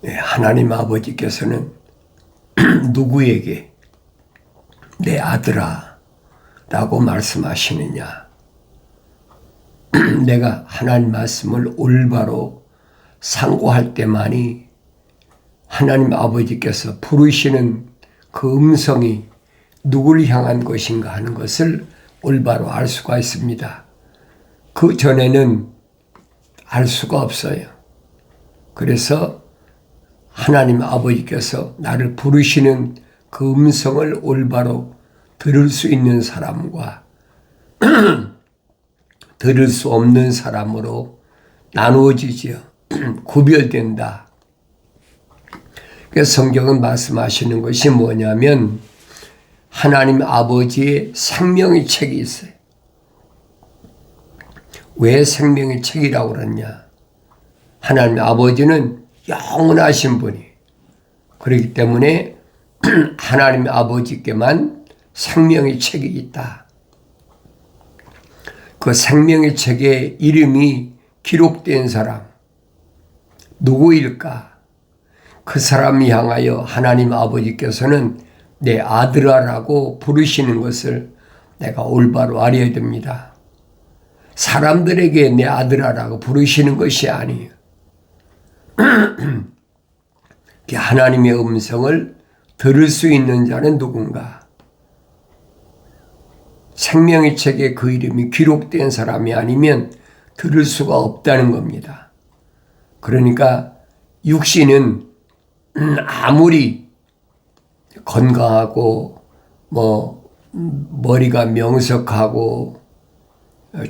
하나님 아버지께서는 누구에게 내 아들아 라고 말씀하시느냐? 내가 하나님 말씀을 올바로 상고할 때만이 하나님 아버지께서 부르시는 그 음성이 누구를 향한 것인가 하는 것을 올바로 알 수가 있습니다. 그 전에는 알 수가 없어요. 그래서 하나님 아버지께서 나를 부르시는 그 음성을 올바로 들을 수 있는 사람과 들을 수 없는 사람으로 나누어지지요. 구별된다. 그래서 성경은 말씀하시는 것이 뭐냐면 하나님 아버지의 생명의 책이 있어요. 왜 생명의 책이라고 그러냐? 하나님 아버지는 영원하신 분이 그렇기 때문에 하나님 아버지께만 생명의 책이 있다. 그 생명의 책에 이름이 기록된 사람 누구일까? 그 사람을 향하여 하나님 아버지께서는 내 아들아라고 부르시는 것을 내가 올바로 알아야 됩니다. 사람들에게 내 아들아라고 부르시는 것이 아니에요. 하나님의 음성을 들을 수 있는 자는 누군가? 생명의 책에 그 이름이 기록된 사람이 아니면 들을 수가 없다는 겁니다. 그러니까 육신은 아무리 건강하고 머리가 명석하고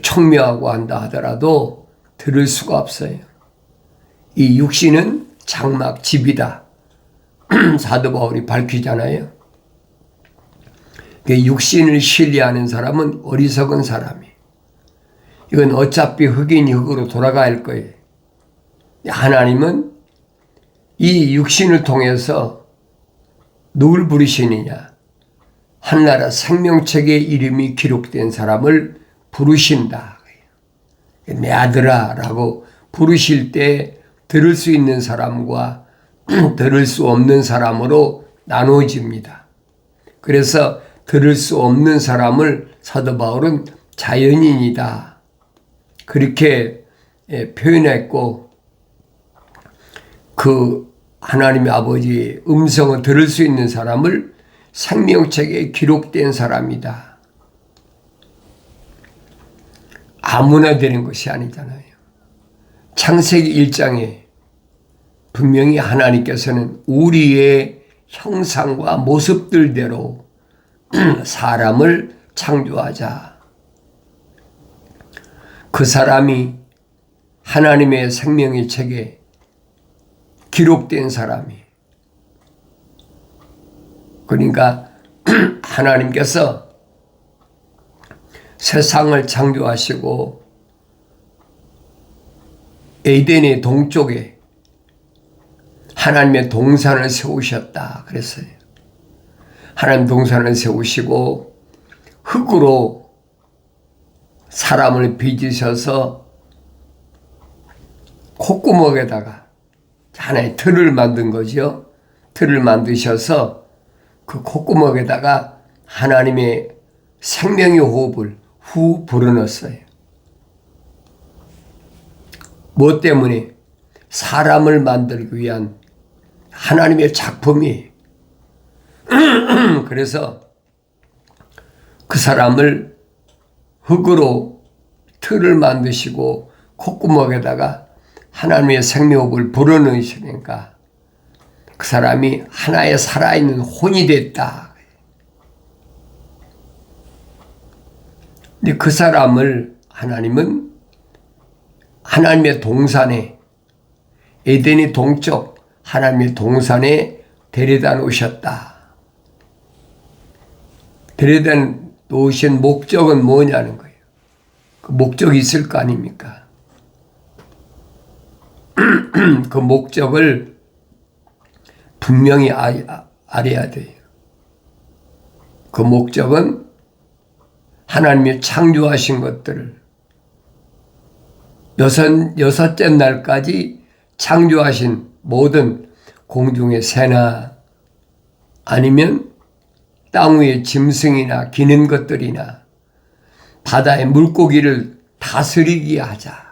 총명하고 한다 하더라도 들을 수가 없어요. 이 육신은 장막집이다. 사도 바울이 밝히잖아요. 육신을 신뢰하는 사람은 어리석은 사람이에요. 이건 어차피 흙이니 흙으로 돌아갈 거예요. 하나님은 이 육신을 통해서 누굴 부르시느냐? 한나라 생명책에 이름이 기록된 사람을 부르신다. 내 아들아 라고 부르실 때 들을 수 있는 사람과 들을 수 없는 사람으로 나누어집니다. 그래서 들을 수 없는 사람을 사도 바울은 자연인이다. 그렇게 표현했고 그 하나님의 아버지의 음성을 들을 수 있는 사람을 생명책에 기록된 사람이다. 아무나 되는 것이 아니잖아요. 창세기 1장에 분명히 하나님께서는 우리의 형상과 모습들대로 사람을 창조하자. 그 사람이 하나님의 생명의 책에 기록된 사람이. 그러니까 하나님께서 세상을 창조하시고 에덴의 동쪽에 하나님의 동산을 세우셨다 그랬어요. 하나님 동산을 세우시고 흙으로 사람을 빚으셔서 콧구멍에다가 하나의 틀을 만든 거죠. 틀을 만드셔서 그 콧구멍에다가 하나님의 생명의 호흡을 후 불어넣었어요. 뭐 때문에? 사람을 만들기 위한 하나님의 작품이. 그래서 그 사람을 흙으로 틀을 만드시고 콧구멍에다가 하나님의 생명호흡을 불어넣으시니까 그 사람이 하나의 살아있는 혼이 됐다. 근데 그 사람을 하나님은 하나님의 동산에 에덴의 동쪽 하나님의 동산에 데려다 놓으셨다. 데려다 놓으신 목적은 뭐냐는 거예요. 그 목적이 있을 거 아닙니까? 그 목적을 분명히 알아야 돼요. 그 목적은 하나님이 창조하신 것들을 여섯째 날까지 창조하신 모든 공중의 새나 아니면 땅 위의 짐승이나 기는 것들이나 바다의 물고기를 다스리게 하자.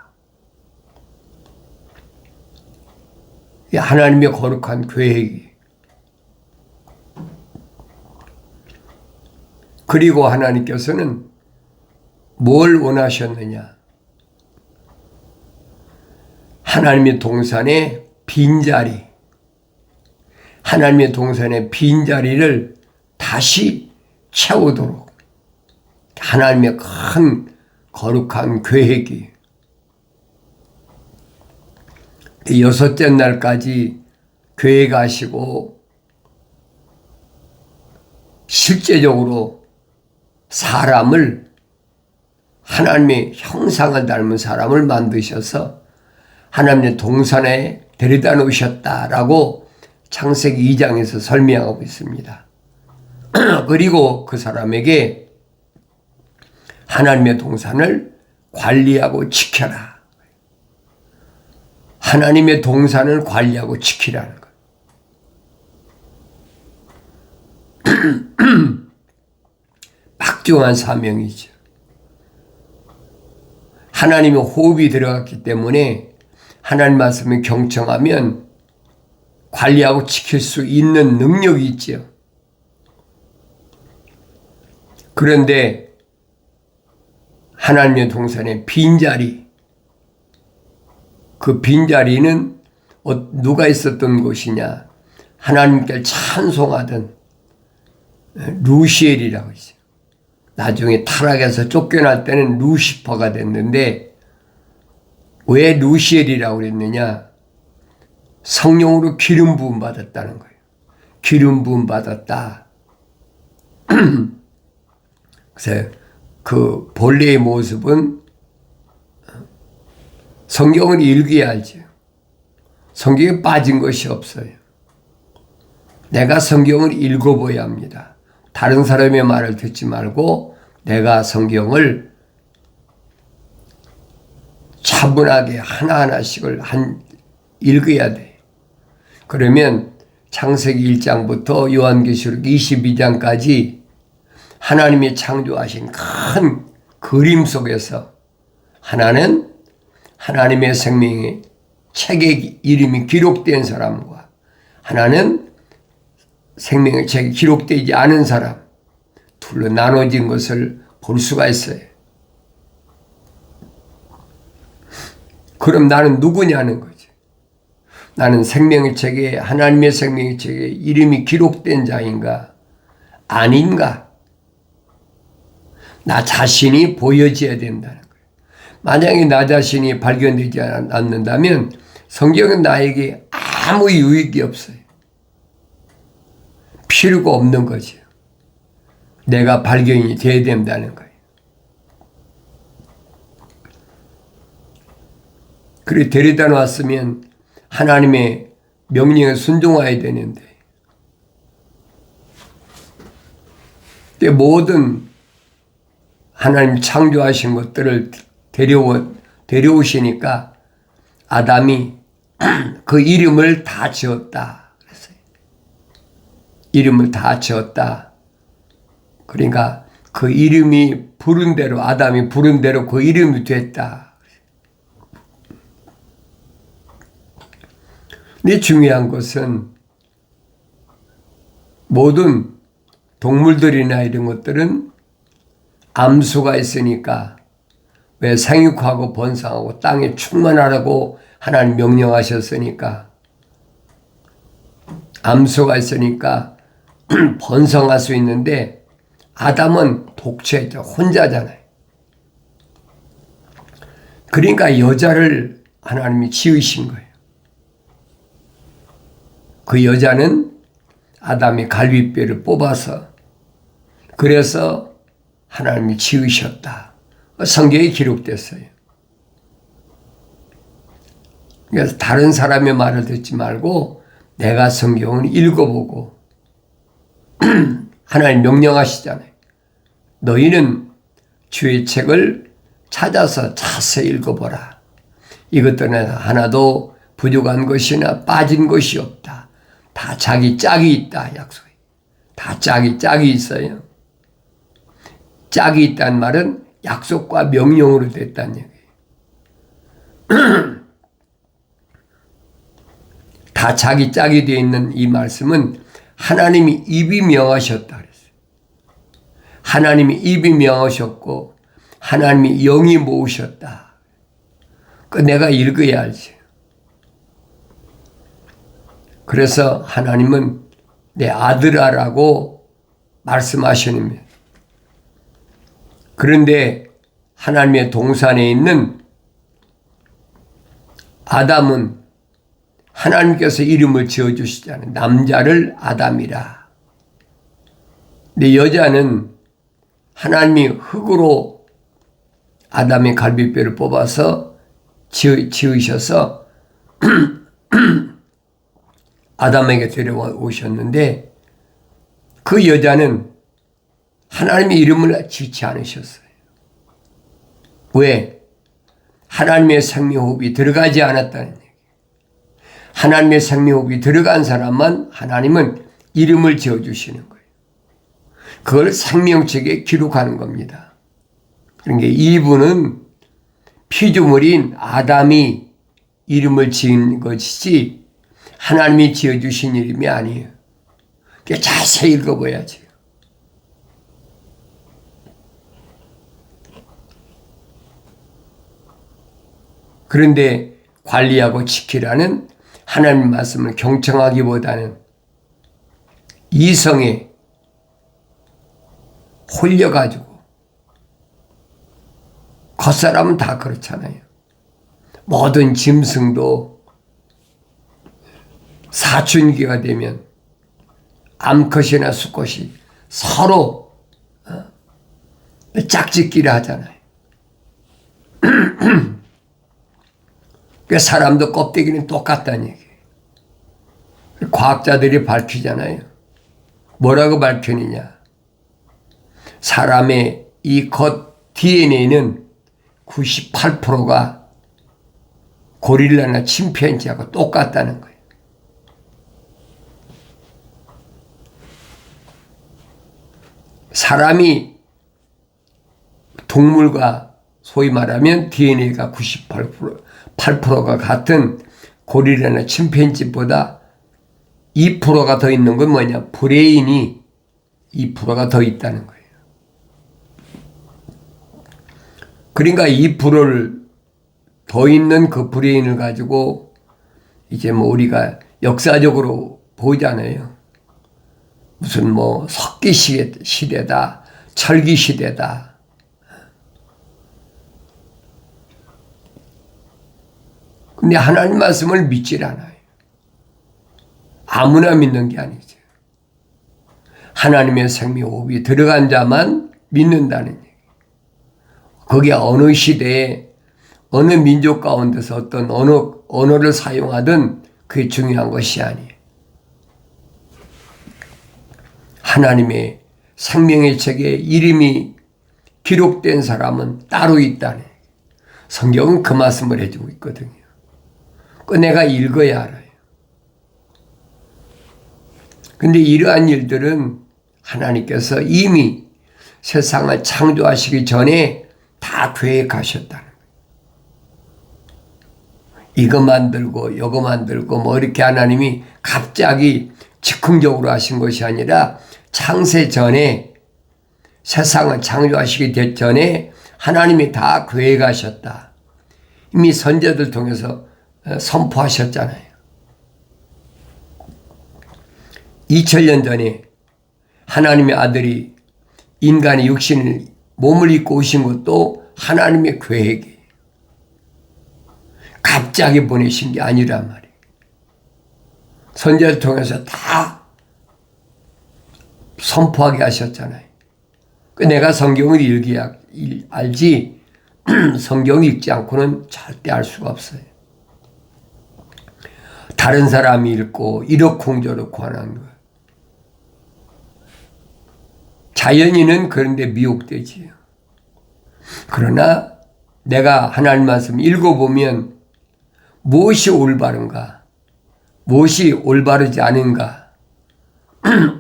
이 하나님의 거룩한 계획이. 그리고 하나님께서는 뭘 원하셨느냐? 하나님의 동산의 빈자리, 하나님의 동산의 빈자리를 다시 채우도록 하나님의 큰 거룩한 계획이 여섯째 날까지 계획하시고 실제적으로 사람을 하나님의 형상을 닮은 사람을 만드셔서 하나님의 동산에 데려다 놓으셨다라고 창세기 2장에서 설명하고 있습니다. 그리고 그 사람에게 하나님의 동산을 관리하고 지켜라. 하나님의 동산을 관리하고 지키라는 것. 막중한 사명이죠. 하나님의 호흡이 들어갔기 때문에 하나님 말씀을 경청하면 관리하고 지킬 수 있는 능력이 있죠. 그런데 하나님의 동산의 빈자리, 그 빈자리는 누가 있었던 곳이냐? 하나님께 찬송하던 루시엘이라고 있어요. 나중에 타락해서 쫓겨날 때는 루시퍼가 됐는데 왜 루시엘이라고 그랬느냐? 성령으로 기름 부음 받았다는 거예요. 기름 부음 받았다. 그래서 그 본래의 모습은 성경을 읽어야죠. 성경에 빠진 것이 없어요. 내가 성경을 읽어봐야 합니다. 다른 사람의 말을 듣지 말고 내가 성경을 차분하게 하나하나씩을 읽어야 돼. 그러면 창세기 1장부터 요한계시록 22장까지 하나님이 창조하신 큰 그림 속에서 하나는 하나님의 생명의 책에 이름이 기록된 사람과 하나는 생명의 책에 기록되지 않은 사람 둘로 나눠진 것을 볼 수가 있어요. 그럼 나는 누구냐는 거죠. 나는 생명의 책에 하나님의 생명의 책에 이름이 기록된 자인가 아닌가? 나 자신이 보여져야 된다는 거예요. 만약에 나 자신이 발견되지 않는다면 성경은 나에게 아무 유익이 없어요. 필요가 없는 거죠. 내가 발견이 돼야 된다는 거예요. 그래 데려다 놨으면 하나님의 명령에 순종해야 되는데 모든 하나님 창조하신 것들을 데려오시니까 아담이 그 이름을 다 지었다 그랬어요. 이름을 다 지었다. 그러니까 그 이름이 부른 대로 아담이 부른 대로 그 이름이 됐다. 근데 중요한 것은 모든 동물들이나 이런 것들은 암수가 있으니까 왜 생육하고 번성하고 땅에 충만하라고 하나님 명령하셨으니까 암수가 있으니까 번성할 수 있는데 아담은 독처했죠. 혼자잖아요. 그러니까 여자를 하나님이 지으신 거예요. 그 여자는 아담이 갈비뼈를 뽑아서 그래서 하나님이 지으셨다. 성경에 기록됐어요. 그래서 다른 사람의 말을 듣지 말고 내가 성경을 읽어보고 하나님 명령하시잖아요. 너희는 주의 책을 찾아서 자세히 읽어보라. 이것들은 하나도 부족한 것이나 빠진 것이 없다. 다 자기 짝이 있다. 약속이. 다 짝이 있어요. 짝이 있다는 말은 약속과 명령으로 됐다는 얘기예요. 다 자기 짝이 되어 있는 이 말씀은 하나님이 입이 명하셨다 그랬어요. 하나님이 입이 명하셨고 하나님이 영이 모으셨다. 그 내가 읽어야 알지. 그래서 하나님은 내 아들아라고 말씀하시는. 그런데 하나님의 동산에 있는 아담은 하나님께서 이름을 지어주시잖아요. 남자를 아담이라. 근데 여자는 하나님이 흙으로 아담의 갈비뼈를 뽑아서 지으셔서 아담에게 데려오셨는데 그 여자는 하나님의 이름을 짓지 않으셨어요. 왜? 하나님의 생명호흡이 들어가지 않았다는 얘기예요. 하나님의 생명호흡이 들어간 사람만 하나님은 이름을 지어주시는 거예요. 그걸 생명책에 기록하는 겁니다. 그러니까 이분은 피조물인 아담이 이름을 지은 것이지 하나님이 지어주신 이름이 아니에요. 자세히 읽어봐야지. 그런데 관리하고 지키라는 하나님 말씀을 경청하기보다는 이성에 홀려가지고 겉사람은 다 그렇잖아요. 모든 짐승도 사춘기가 되면 암컷이나 수컷이 서로 짝짓기를 하잖아요. 사람도 껍데기는 똑같다는 얘기예요. 과학자들이 밝히잖아요. 뭐라고 밝히느냐. 사람의 이 겉 DNA는 98%가 고릴라나 침팬지하고 똑같다는 거예요. 사람이 동물과 소위 말하면 DNA가 98%가 같은 고릴라나 침팬지보다 2%가 더 있는 건 뭐냐? 브레인이 2%가 더 있다는 거예요. 그러니까 2%를 더 있는 그 브레인을 가지고 이제 뭐 우리가 역사적으로 보잖아요. 무슨 뭐 석기 시대다, 철기 시대다. 근데 하나님 말씀을 믿질 않아요. 아무나 믿는 게 아니죠. 하나님의 생명호흡이 들어간 자만 믿는다는 얘기예요. 그게 어느 시대에 어느 민족 가운데서 어떤 언어를 사용하든 그게 중요한 것이 아니에요. 하나님의 생명의 책에 이름이 기록된 사람은 따로 있다네. 성경은 그 말씀을 해주고 있거든요. 그 내가 읽어야 알아요. 근데 이러한 일들은 하나님께서 이미 세상을 창조하시기 전에 다 계획하셨다는 거예요. 이거 만들고 이거 만들고 뭐 이렇게 하나님이 갑자기 즉흥적으로 하신 것이 아니라 창세 전에 세상을 창조하시기 전에 하나님이 다 계획하셨다. 이미 선지자들 통해서 선포하셨잖아요. 2000년 전에 하나님의 아들이 인간의 육신을 몸을 입고 오신 것도 하나님의 계획이에요. 갑자기 보내신 게 아니란 말이에요. 선지자를 통해서 다 선포하게 하셨잖아요. 내가 성경을 읽어야 알지 성경 읽지 않고는 절대 알 수가 없어요. 다른 사람이 읽고 이러쿵저러쿵 하는 거예요. 자연인은 그런데 미혹되지요. 그러나 내가 하나님 말씀 읽어보면 무엇이 올바른가, 무엇이 올바르지 않은가,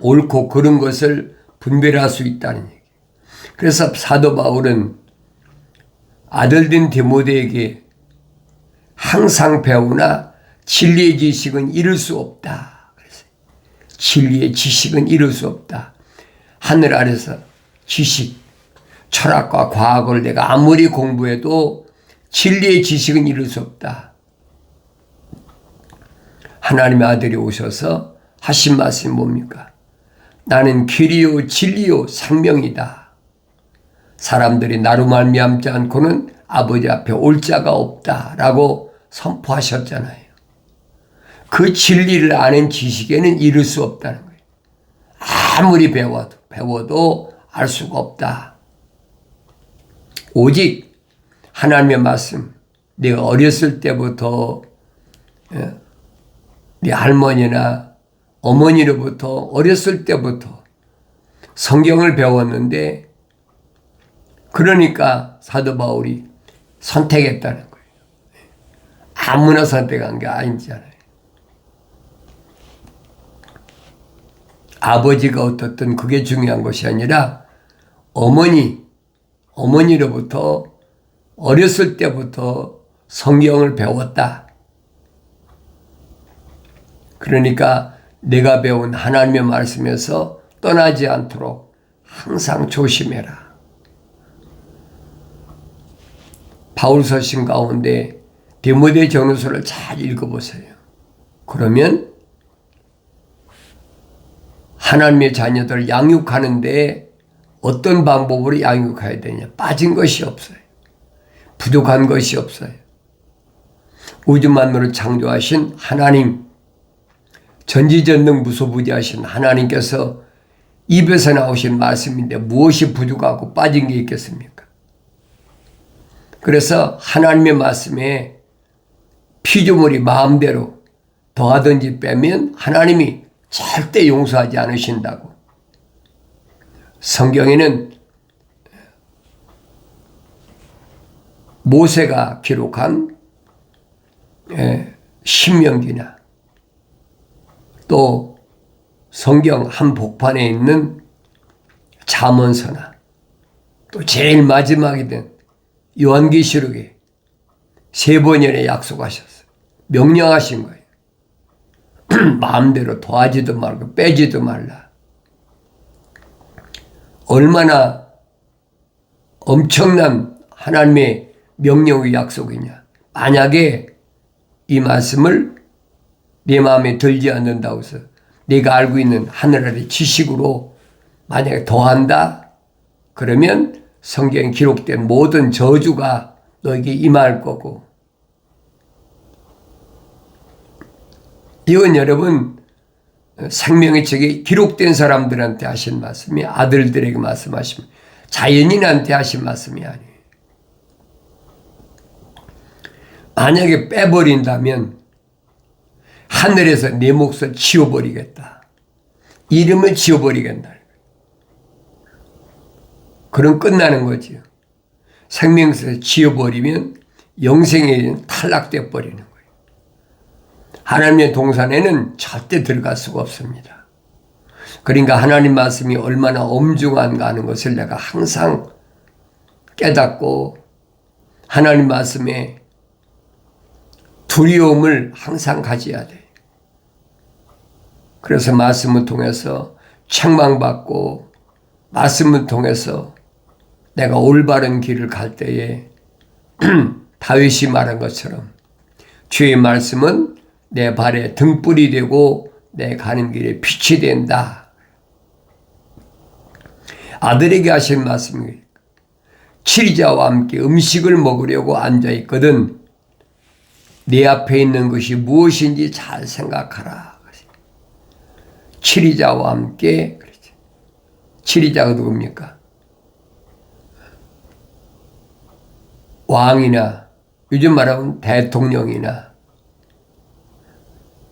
옳고 그른 것을 분별할 수 있다는 얘기. 그래서 사도 바울은 아들된 디모데에게 항상 배우나 진리의 지식은 이룰 수 없다. 그래서 진리의 지식은 이룰 수 없다. 하늘 아래서 지식, 철학과 과학을 내가 아무리 공부해도 진리의 지식은 이룰 수 없다. 하나님의 아들이 오셔서 하신 말씀이 뭡니까? 나는 길이요 진리요 생명이다. 사람들이 나로 말미암지 않고는 아버지 앞에 올 자가 없다라고 선포하셨잖아요. 그 진리를 아는 지식에는 이룰 수 없다는 거예요. 아무리 배워도 알 수가 없다. 오직 하나님의 말씀, 내가 어렸을 때부터 네 할머니나 어머니로부터 어렸을 때부터 성경을 배웠는데, 그러니까 사도 바울이 선택했다는 거예요. 아무나 선택한 게 아니잖아요. 아버지가 어떻든 그게 중요한 것이 아니라 어머니로부터 어렸을 때부터 성경을 배웠다. 그러니까 내가 배운 하나님의 말씀에서 떠나지 않도록 항상 조심해라. 바울 서신 가운데 디모데 전후서를 잘 읽어보세요. 그러면 하나님의 자녀들을 양육하는데 어떤 방법으로 양육해야 되냐? 빠진 것이 없어요. 부족한 것이 없어요. 우주 만물을 창조하신 하나님, 전지전능 무소부지하신 하나님께서 입에서 나오신 말씀인데 무엇이 부족하고 빠진 게 있겠습니까? 그래서 하나님의 말씀에 피조물이 마음대로 더하든지 빼면 하나님이 절대 용서하지 않으신다고. 성경에는 모세가 기록한 신명기나 또 성경 한복판에 있는 잠언서나 또 제일 마지막이 된 요한계시록에 3번이나 약속하셨어요. 명령하신 거예요. 마음대로 더하지도 말고 빼지도 말라. 얼마나 엄청난 하나님의 명령의 약속이냐. 만약에 이 말씀을 내 마음에 들지 않는다고 해서 내가 알고 있는 하늘 아래 지식으로 만약에 더한다, 그러면 성경에 기록된 모든 저주가 너에게 임할 거고, 이건 여러분 생명의 책에 기록된 사람들한테 하신 말씀이, 아들들에게 말씀하시면 자연인한테 하신 말씀이 아니에요. 만약에 빼버린다면 하늘에서 내 몫을 지워버리겠다. 이름을 지워버리겠다. 그럼 끝나는 거지요. 생명에서 지워버리면 영생에 탈락돼 버리는 거예요. 하나님의 동산에는 절대 들어갈 수가 없습니다. 그러니까 하나님 말씀이 얼마나 엄중한가 하는 것을 내가 항상 깨닫고 하나님 말씀에 두려움을 항상 가져야 돼. 그래서 말씀을 통해서 책망받고 말씀을 통해서 내가 올바른 길을 갈 때에 다윗이 말한 것처럼 주의 말씀은 내 발에 등불이 되고 내 가는 길에 빛이 된다. 아들에게 하신 말씀이 치리자와 함께 음식을 먹으려고 앉아있거든 내 앞에 있는 것이 무엇인지 잘 생각하라. 치리자와 함께, 그렇지. 치리자가 누굽니까? 왕이나 요즘 말하면 대통령이나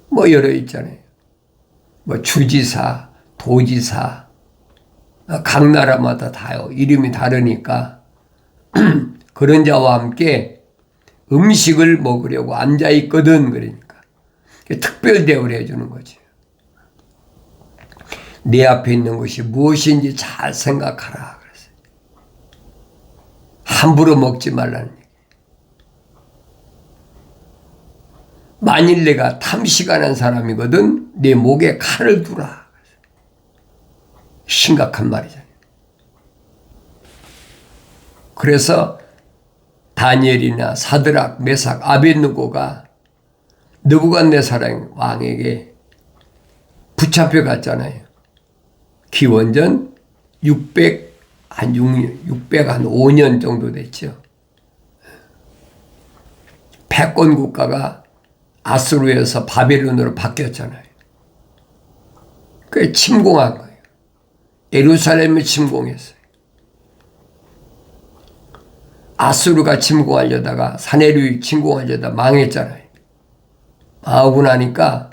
뭐 여러 있잖아요. 뭐 주지사, 도지사, 각 나라마다 다요. 이름이 다르니까 그런 자와 함께 음식을 먹으려고 앉아있거든. 그러니까 특별 대우를 해주는 거지. 내 앞에 있는 것이 무엇인지 잘 생각하라. 그랬어요. 함부로 먹지 말라는 얘기. 만일 내가 탐시간한 사람이거든 내 목에 칼을 두라. 심각한 말이잖아요. 그래서 다니엘이나 사드락, 메삭, 아벳느고가 느부갓네살 왕에게 붙잡혀 갔잖아요. 기원전 605년 정도 됐죠. 패권 국가가 아수르에서 바벨론으로 바뀌었잖아요. 그게 침공한 거예요. 예루살렘을 침공했어요. 아수르가 침공하려다가 사내류이 침공하려다 망했잖아요. 망하고 나니까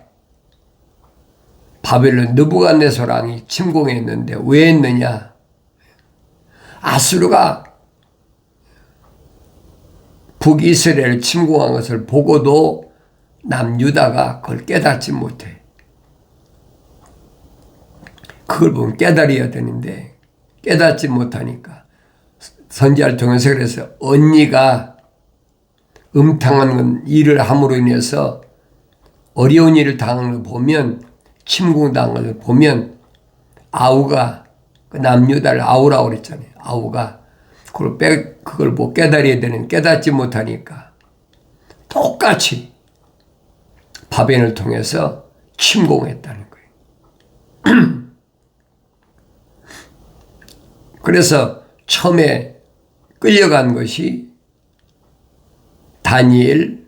바벨론 느부갓네살 왕이 침공했는데 왜 했느냐? 아수르가 북이스라엘을 침공한 것을 보고도 남유다가 그걸 깨닫지 못해. 그걸 보면 깨달아야 되는데 깨닫지 못하니까 선지자를 통해서 그래서 언니가 음탕한 일을 함으로 인해서 어려운 일을 당하는 걸 보면 침공당한 걸 보면 아우가 그 남유다를 아우라고 그랬잖아요. 아우가 그걸 뭐 깨달아야 되는 깨닫지 못하니까 똑같이 바벨을 통해서 침공했다는 거예요. 그래서 처음에 끌려간 것이 다니엘,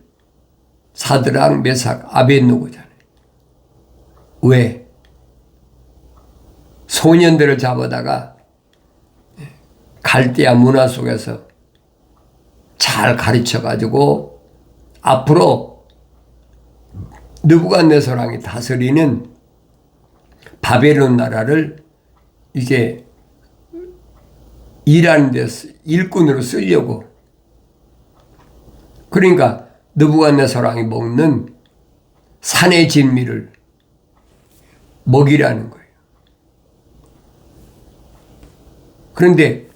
사드락, 메삭, 아벳느고잖아요. 왜? 소년들을 잡아다가 갈대아 문화 속에서 잘 가르쳐가지고 앞으로 느부갓네살 왕이 다스리는 바벨론 나라를 이제 일하는 데서 일꾼으로 쓰려고. 그러니까 느부갓네살 왕이 먹는 산의 진미를 먹이라는 거예요. 그런데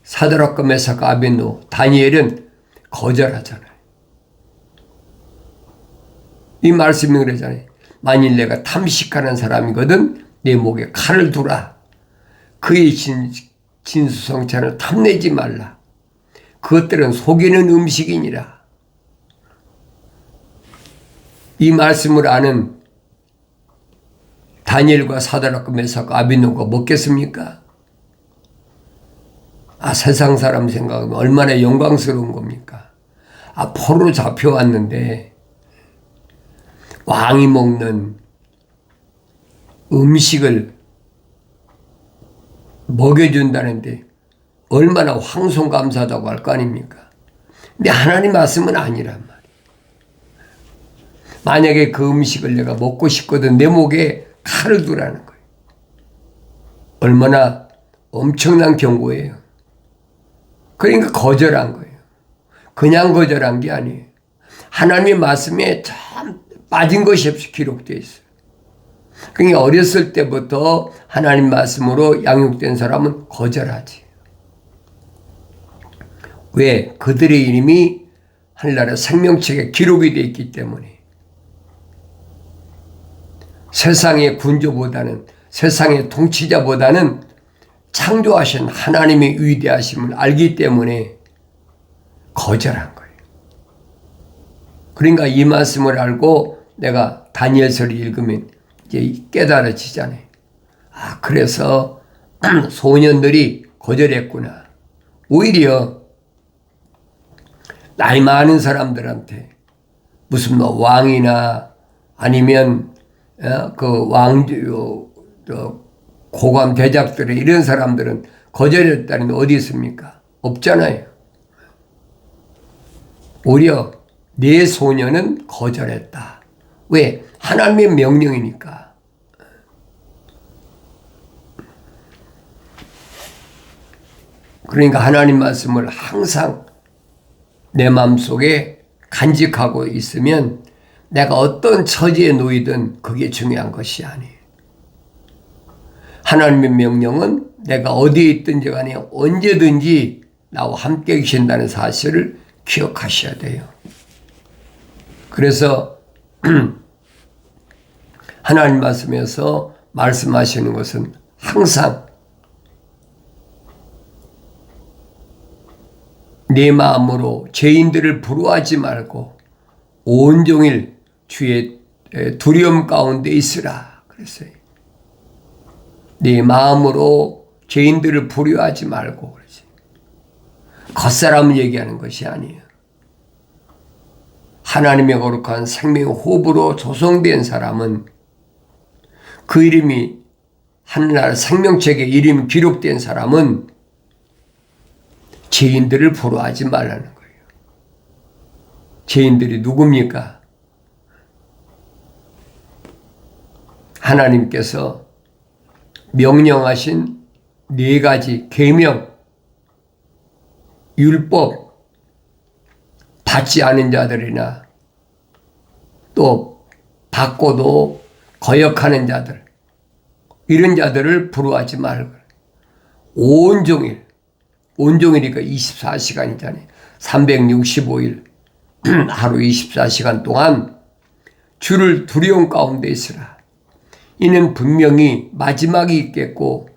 사드락과 메삭과 아벳느고, 다니엘은 거절하잖아요. 이 말씀이 그러잖아요. 만일 내가 탐식하는 사람이거든 내 목에 칼을 두라. 그의 진수성찬을 탐내지 말라. 그것들은 속이는 음식이니라. 이 말씀을 아는 다니엘과 사드락과 메삭과 아벳느고가 먹겠습니까? 세상 사람 생각하면 얼마나 영광스러운 겁니까? 포로로 잡혀왔는데 왕이 먹는 음식을 먹여준다는데 얼마나 황송감사하다고 할 거 아닙니까? 근데 하나님 말씀은 아니란 말이에요. 만약에 그 음식을 내가 먹고 싶거든 내 목에 칼을 두라는 거예요. 얼마나 엄청난 경고예요. 그러니까 거절한 거예요. 그냥 거절한 게 아니에요. 하나님의 말씀에 참 빠진 것이 없이 기록되어 있어요. 그러니까 어렸을 때부터 하나님 말씀으로 양육된 사람은 거절하지. 왜? 그들의 이름이 하늘나라 생명책에 기록이 되어 있기 때문에. 세상의 군주보다는, 세상의 통치자보다는 창조하신 하나님의 위대하심을 알기 때문에 거절한 거예요. 그러니까 이 말씀을 알고 내가 다니엘서를 읽으면 이제 깨달아지잖아요. 그래서 소년들이 거절했구나. 오히려 나이 많은 사람들한테 무슨 뭐 왕이나 아니면 그 고관 대작들의 이런 사람들은 거절했다는 게 어디 있습니까? 없잖아요. 오히려 내 소년은 거절했다. 왜? 하나님의 명령이니까. 그러니까 하나님 말씀을 항상 내 마음속에 간직하고 있으면 내가 어떤 처지에 놓이든 그게 중요한 것이 아니에요. 하나님의 명령은 내가 어디에 있든지 간에 언제든지 나와 함께 계신다는 사실을 기억하셔야 돼요. 그래서 하나님 말씀에서 말씀하시는 것은 항상 내 마음으로 죄인들을 부러워하지 말고 온종일 주의 두려움 가운데 있으라 그랬어요. 네 마음으로 죄인들을 부러워하지 말고 그러지. 겉사람을 얘기하는 것이 아니에요. 하나님의 거룩한 생명 호흡으로 조성된 사람은 그 이름이 하늘나라 생명책에 이름 기록된 사람은 죄인들을 부러워하지 말라는 거예요. 죄인들이 누굽니까? 하나님께서 명령하신 4가지 계명, 율법 받지 않은 자들이나 또 받고도 거역하는 자들, 이런 자들을 부러워하지 말고 온종일이니까 24시간이잖아요. 365일 하루 24시간 동안 주를 두려움 가운데 있으라. 이는 분명히 마지막이 있겠고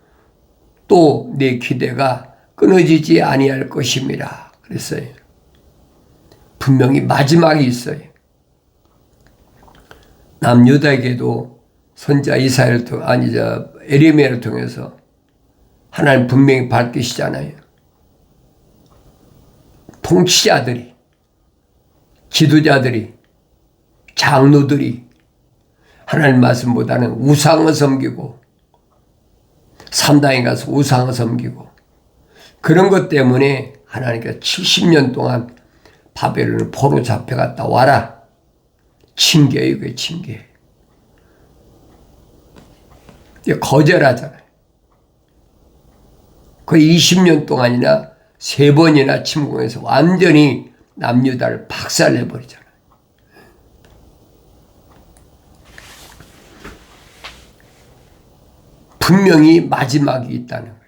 또 내 기대가 끊어지지 아니할 것임이라 그랬어요. 분명히 마지막이 있어요. 남유다에게도 선자 이사야를 에레미야를 통해서 하나님 분명히 밝히시잖아요. 통치자들이, 지도자들이, 장로들이 하나님 말씀보다는 우상을 섬기고 산당에 가서 우상을 섬기고 그런 것 때문에 하나님께서 70년 동안 바벨론을 포로 잡혀갔다 와라. 징계예요, 그게 징계. 거절하잖아요. 거의 20년 동안이나 3번이나 침공해서 완전히 남유다를 박살내버리잖아요. 분명히 마지막이 있다는 거예요.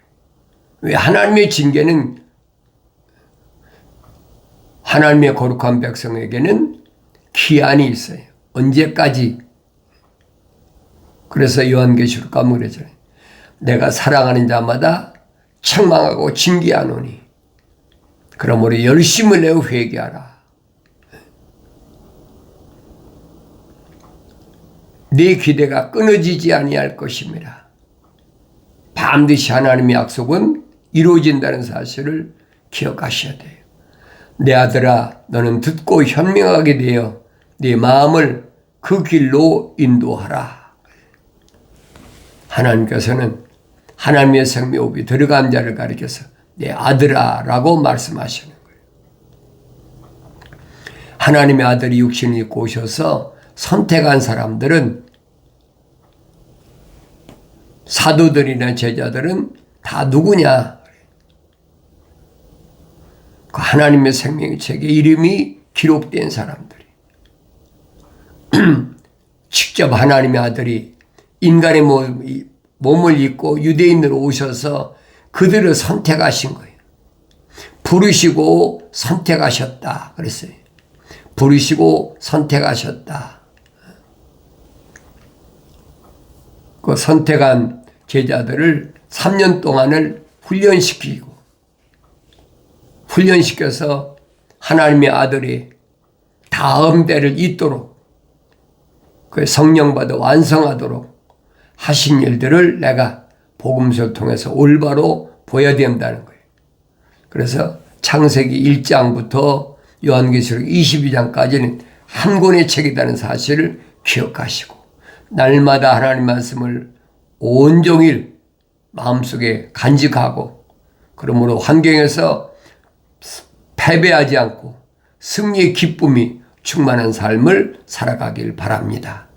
왜? 하나님의 징계는 하나님의 거룩한 백성에게는 기한이 있어요. 언제까지? 그래서 요한계시록 가면 그러잖아요. 내가 사랑하는 자마다 책망하고 징계하노니 그러므로 열심을 내어 회개하라. 내 기대가 끊어지지 아니할 것임이라. 반드시 하나님의 약속은 이루어진다는 사실을 기억하셔야 돼요. 내 아들아, 너는 듣고 현명하게 되어 네 마음을 그 길로 인도하라. 하나님께서는 하나님의 생명호흡이 들어간 자를 가리켜서 내 아들아 라고 말씀하시는 거예요. 하나님의 아들이 육신을 입고 오셔서 선택한 사람들은, 사도들이나 제자들은 다 누구냐? 그 하나님의 생명의 책에 이름이 기록된 사람들이 직접 하나님의 아들이 인간의 몸을 입고 유대인으로 오셔서 그들을 선택하신 거예요. 부르시고 선택하셨다 그랬어요. 부르시고 선택하셨다. 그 선택한 제자들을 3년 동안을 훈련시켜서 하나님의 아들이 다음 때를 잇도록 그 성령 받아 완성하도록 하신 일들을 내가 복음서를 통해서 올바로 보여야 된다는 거예요. 그래서 창세기 1장부터 요한계시록 22장까지는 한 권의 책이라는 사실을 기억하시고 날마다 하나님 말씀을 온종일 마음속에 간직하고 그러므로 환경에서 패배하지 않고 승리의 기쁨이 충만한 삶을 살아가길 바랍니다.